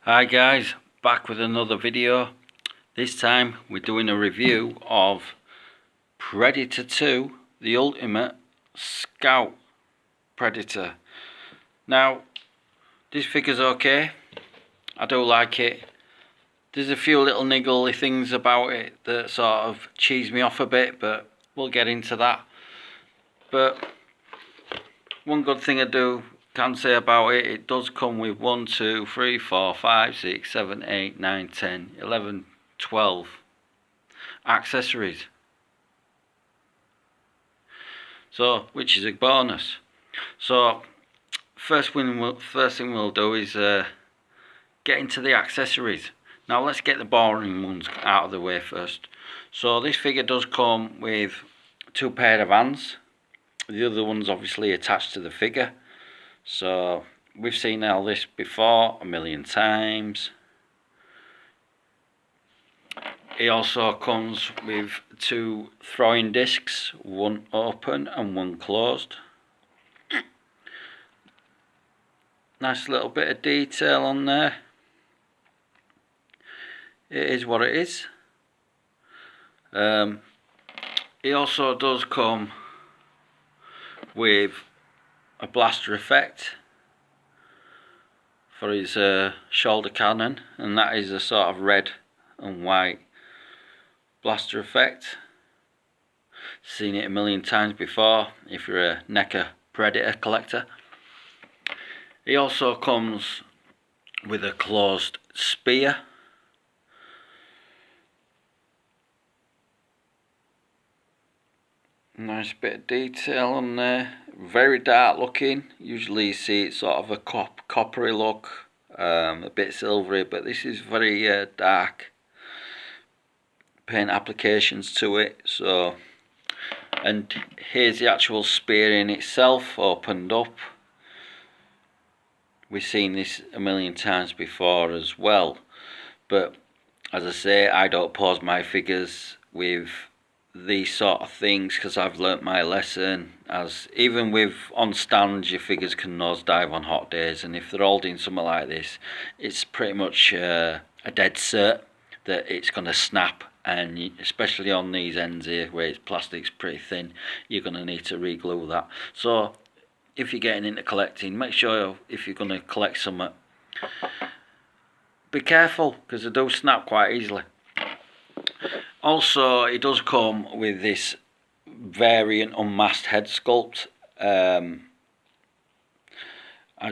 Hi guys, back with another video. This time we're doing a review of Predator2, the ultimate scout predator. Now, this figure's okay. I do like it. There's a few little niggly things about it that sort of cheese me off a bit, but we'll get into that. But one good thing I can say about it, it does come with 1, 2, 3, 4, 5, 6, 7, 8, 9, 10, 11, 12 accessories. So, which is a bonus. So, first thing we'll do is get into the accessories. Now let's get the boring ones out of the way first. So this figure does come with 2 pair of hands. The other one's obviously attached to the figure. So we've seen all this before a million times. It also comes with 2 throwing discs, one open and one closed. Nice little bit of detail on there. It is what it is. It also does come with a blaster effect for his shoulder cannon, and that is a sort of red and white blaster effect. Seen it a million times before if you're a Neca Predator collector. He also comes with a closed spear. Nice bit of detail on there. Very dark looking. Usually you see it sort of a coppery look, a bit silvery, but this is very dark paint applications to it. So, and here's the actual spear in itself opened up. We've seen this a million times before as well, but as I say, I don't pose my figures with these sort of things because I've learnt my lesson. As even with on stands, your figures can nosedive on hot days, and if they're holding something like this, it's pretty much a dead cert that it's going to snap. And especially on these ends here where it's plastic's pretty thin, you're going to need to re-glue that. So if you're getting into collecting, make sure if you're going to collect something, be careful because they do snap quite easily. Also, it does come with this variant unmasked head sculpt. As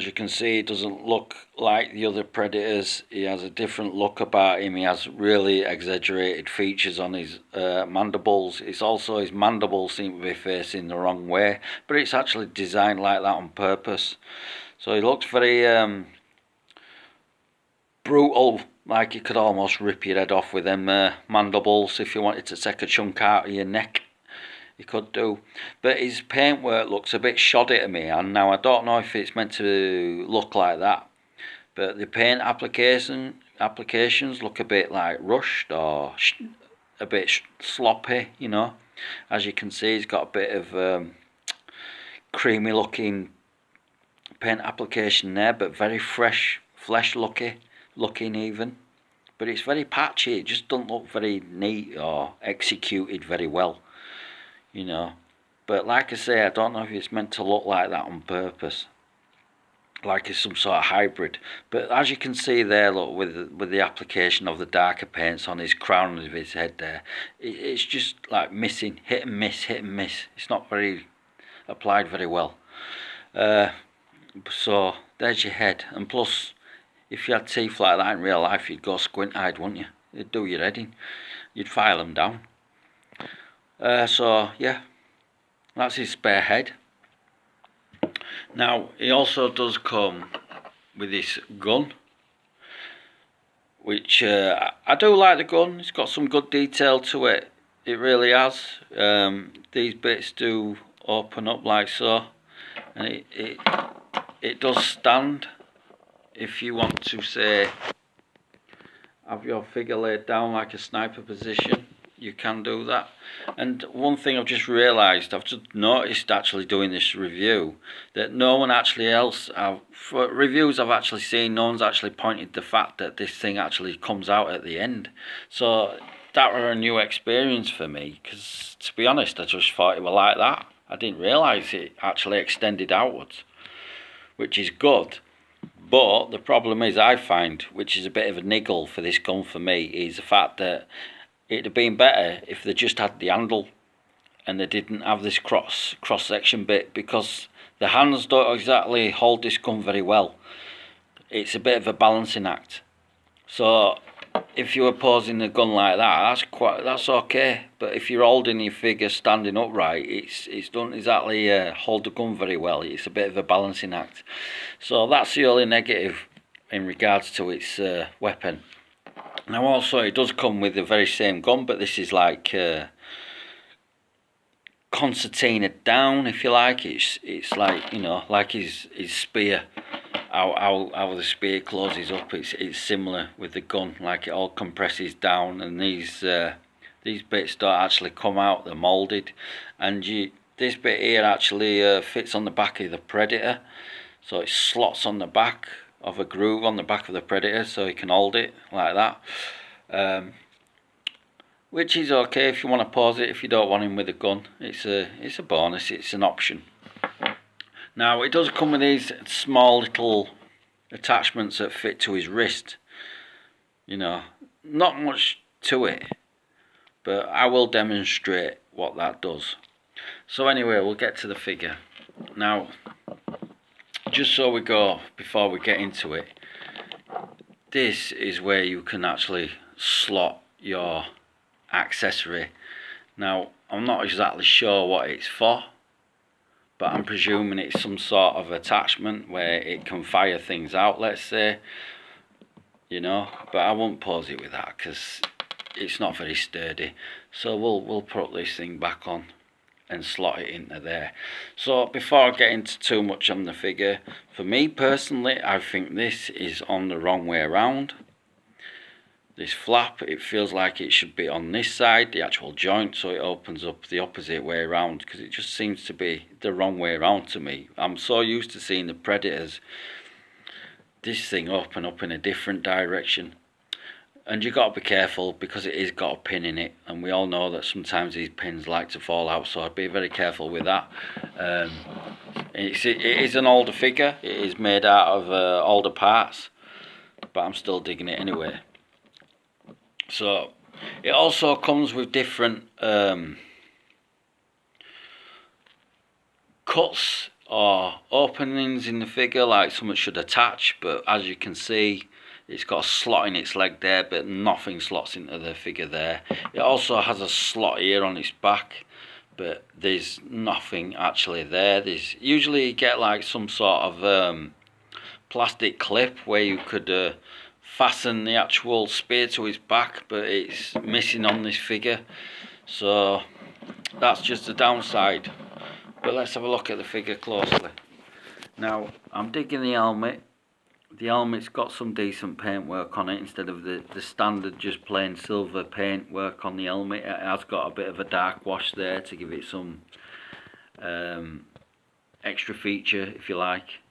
you can see, it doesn't look like the other Predators. He has a different look about him. He has really exaggerated features on his mandibles. It's also his mandibles seem to be facing the wrong way, but it's actually designed like that on purpose. So he looks very brutal, like you could almost rip your head off with them mandibles if you wanted to take a chunk out of your neck. You could do, but his paintwork looks a bit shoddy to me, and now I don't know if it's meant to look like that, but the paint applications look a bit like rushed or a bit sloppy, you know. As you can see, he's got a bit of creamy looking paint application there, but very fresh, flesh looking even, but it's very patchy. It just doesn't look very neat or executed very well, you know. But like I say, I don't know if it's meant to look like that on purpose, like it's some sort of hybrid. But as you can see there, look, with the application of the darker paints on his crown of his head there, it's just like missing, hit and miss, hit and miss. It's not very applied very well. So there's your head, and plus if you had teeth like that in real life, you'd go squint-eyed, wouldn't you? You'd do your head in, you'd file them down. So yeah, that's his spare head. Now he also does come with this gun, which I do like the gun. It's got some good detail to it. It really has. These bits do open up like so, and it does stand. If you want to say have your figure laid down like a sniper position, you can do that. And one thing I've just realised, I've just noticed actually doing this review, that no one actually else, for reviews I've actually seen, no one's actually pointed the fact that this thing actually comes out at the end. So that were a new experience for me, because to be honest, I just thought it were like that. I didn't realise it actually extended outwards, which is good. But the problem is, I find, which is a bit of a niggle for this gun for me, is the fact that it'd have been better if they just had the handle and they didn't have this cross section bit, because the hands don't exactly hold this gun very well. It's a bit of a balancing act. So if you were posing the gun like that, that's okay. But if you're holding your figure standing upright, it's don't exactly hold the gun very well. It's a bit of a balancing act. So that's the only negative in regards to its weapon. Now also, it does come with the very same gun, but this is like concertina down, if you like. It's like, you know, like his spear. How the spear closes up, it's similar with the gun, like it all compresses down, and these bits don't actually come out, they're moulded. And this bit here actually fits on the back of the Predator, so it slots on the back of a groove on the back of the Predator, so you can hold it like that, which is okay if you want to pause it. If you don't want him with a gun, it's a bonus, it's an option. Now it does come with these small little attachments that fit to his wrist. You know, not much to it, but I will demonstrate what that does. So anyway, we'll get to the figure. Now, just so we go, before we get into it, this is where you can actually slot your accessory. Now, I'm not exactly sure what it's for, but I'm presuming it's some sort of attachment where it can fire things out, let's say, you know, but I won't pose it with that because it's not very sturdy. So we'll put this thing back on and slot it into there. So before I get into too much on the figure, for me personally, I think this is on the wrong way around. This flap, it feels like it should be on this side, the actual joint, so it opens up the opposite way around, because it just seems to be the wrong way around to me. I'm so used to seeing the Predators, this thing open up in a different direction. And you got to be careful, because it is got a pin in it, and we all know that sometimes these pins like to fall out, so I'd be very careful with that. It is an older figure, it is made out of older parts, but I'm still digging it anyway. So it also comes with different cuts or openings in the figure, like something should attach, but as you can see, it's got a slot in its leg there, but nothing slots into the figure there. It also has a slot here on its back, but there's nothing actually there. There's usually you get like some sort of plastic clip where you could fasten the actual spear to his back, but it's missing on this figure, so that's just the downside. But let's have a look at the figure closely. Now I'm digging the helmet. The helmet's got some decent paintwork on it instead of the standard just plain silver paintwork on the helmet. It has got a bit of a dark wash there to give it some extra feature, if you like.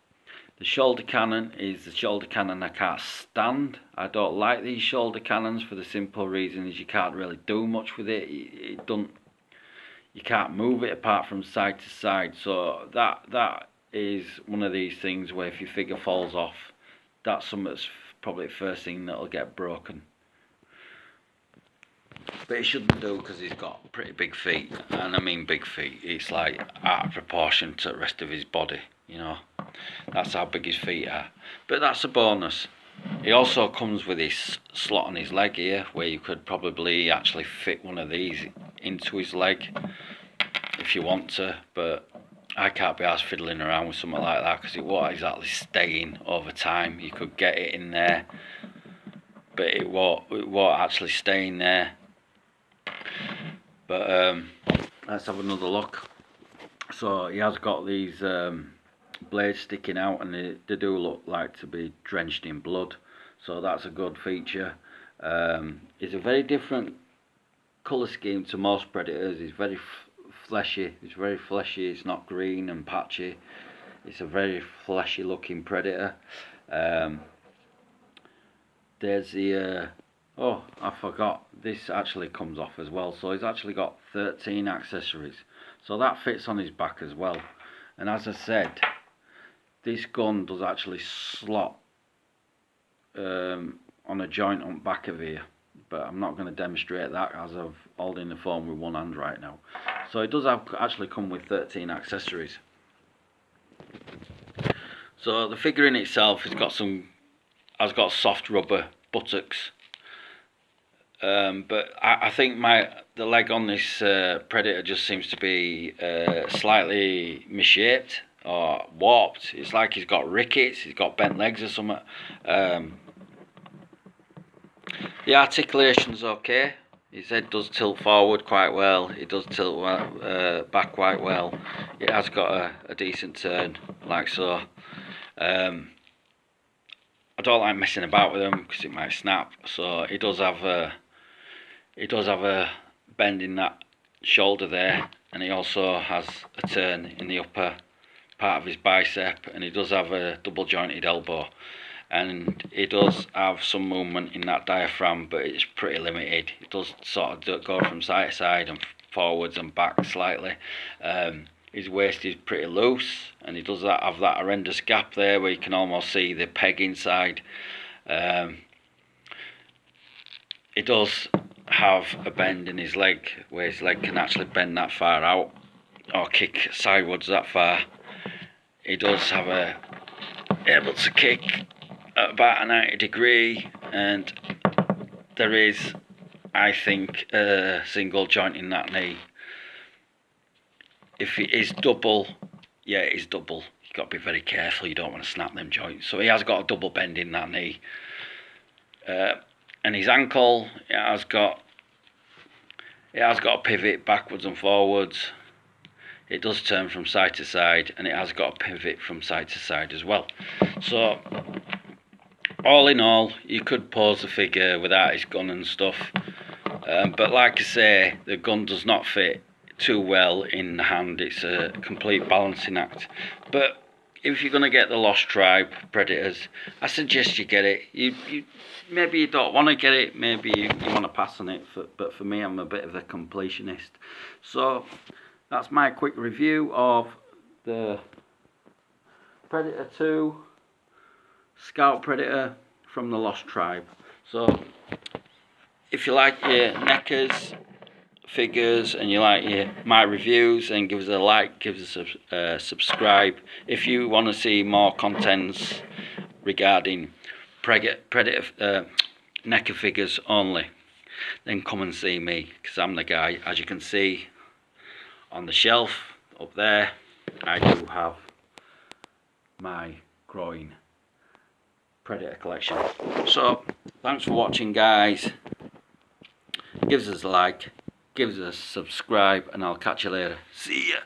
The shoulder cannon is the shoulder cannon I can't stand. I don't like these shoulder cannons for the simple reason is you can't really do much with it. You can't move it apart from side to side. So that is one of these things where if your figure falls off, that's something that's probably the first thing that'll get broken. But it shouldn't do, because he's got pretty big feet, and I mean big feet. It's like out of proportion to the rest of his body, you know. That's how big his feet are. But that's a bonus. He also comes with his slot on his leg here, where you could probably actually fit one of these into his leg if you want to, but I can't be arsed fiddling around with something like that because it won't exactly stay in over time. You could get it in there, but it won't actually stay in there. But let's have another look. So he has got these blades sticking out, and they do look like to be drenched in blood, so that's a good feature. It's a very different colour scheme to most Predators. He's very fleshy. It's very fleshy. It's not green and patchy. It's a very fleshy looking Predator. There's the oh, I forgot, this actually comes off as well. So he's actually got 13 accessories, so that fits on his back as well. And as I said, this gun does actually slot on a joint on back of here, but I'm not going to demonstrate that as I'm holding the phone with one hand right now. So it does actually come with 13 accessories. So the figure in itself has got soft rubber buttocks, but I think the leg on this Predator just seems to be slightly misshaped or warped. It's like he's got rickets, he's got bent legs or something. The articulation's okay. His head does tilt forward quite well. It does tilt back quite well. It has got a decent turn, like so. I don't like messing about with them because it might snap. So it does have a bend in that shoulder there, and he also has a turn in the upper part of his bicep, and he does have a double jointed elbow, and it does have some movement in that diaphragm, but it's pretty limited. It does sort of go from side to side and forwards and back slightly. His waist is pretty loose, and he does have that horrendous gap there where you can almost see the peg inside. It does have a bend in his leg where his leg can actually bend that far out or kick sideways that far. He does have able to kick at about a 90 degree, and there is, I think, a single joint in that knee. If it is double, yeah, it is double. You've got to be very careful. You don't want to snap them joints. So he has got a double bend in that knee. And his ankle, it has got a pivot backwards and forwards. It does turn from side to side, and it has got a pivot from side to side as well. So all in all, you could pose the figure without his gun and stuff. But like I say, the gun does not fit too well in the hand. It's a complete balancing act. But if you're going to get the Lost Tribe Predators, I suggest you get it. You maybe you don't want to get it, maybe you want to pass on it, but for me, I'm a bit of a completionist. So that's my quick review of the Predator2 Scout Predator from the Lost Tribe. So if you like your Necas figures and you like my reviews, then give us a like, give us a subscribe. If you want to see more contents regarding Predator Neca figures only, then come and see me, because I'm the guy. As you can see on the shelf up there, I do have my growing Predator collection. So thanks for watching, guys. Give us a like, give us a subscribe, and I'll catch you later. See ya.